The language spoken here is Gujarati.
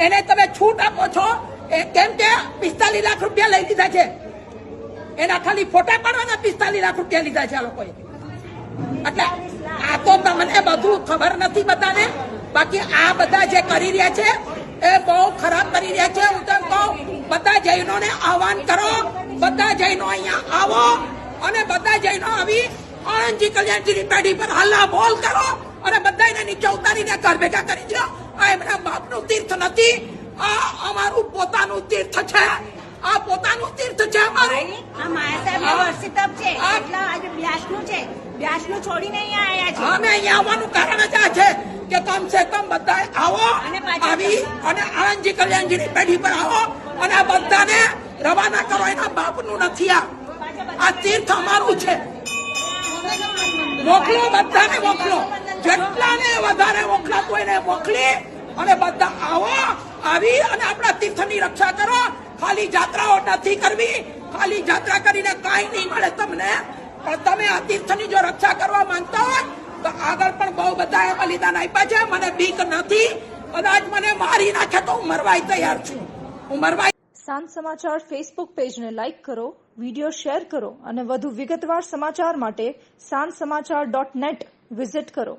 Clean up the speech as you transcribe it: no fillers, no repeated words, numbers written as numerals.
એને તમે છૂટ આપો છો કેમ કે 45 લાખ રૂપિયા લઈ લીધા છે, એના ખાલી ફોટા પાડવાના 45 લાખ રૂપિયા લીધા છે આ લોકોએ. એટલે આ તો તમને બધું ખબર નથી બધાને. બાકી આ બધા જે કરી રહ્યા છે એ બહુ ખરાબ કરી રહ્યા છે. હું તેમ કહું, બધા જૈનોને આહવાન કરો, બધા જૈનો અહીંયા આવો અને બધા જૈનો આવી આણંદજી કલ્યાણજીની પેઢી પર હલ્લા બોલ કરો અને બધા એને નીચે ઉતારીને ઘર ભેગા કરી દો. આ એમના બાપનું તીર્થ નથી, આ અમારું પોતાનું તીર્થ છે. આ પોતાનું તીર્થ છે અમારું. આ માયાસાહેબ વર્ષિતપ છે એટલે આજે બ્યાસનું છે, બ્યાસનું છોડીને અહીંયા આવ્યા છે. અમે અહીંયા આવવાનું કારણ જ આ છે કે કમ સે કમ બધા આવો, આવી અને આણંદજી કલ્યાણજીની પેઢી પર આવો અને આ બધાને રવાના કરો. એના બાપનું નથી આ તીર્થ અમારું છે. મોકલો, બધાને મોકલો, જેટલાને વધારે મોકલાતું એને મોકલી અને બધા આવો, આવી અને આપણા તીર્થની રક્ષા કરો. ખાલી જાત્રાઓ નથી કરવી, ખાલી જાત્રા કરીને કાંઈ નહીં મળે તમને, પણ તમે આ તીર્થની જો રક્ષા કરવા માંગતા હોય તો આગળ પણ બહુ બધા બલિદાન આપ્યા છે. મને બીક નથી, કદાચ મને મારી નાખે તો હું મરવાય તૈયાર છું. હું મરવાય. સાંજ સમાચાર ફેસબુક પેજને લાઇક કરો, વિડીયો શેર કરો અને વધુ વિગતવાર સમાચાર માટે sanssamachar.net વિઝિટ કરો.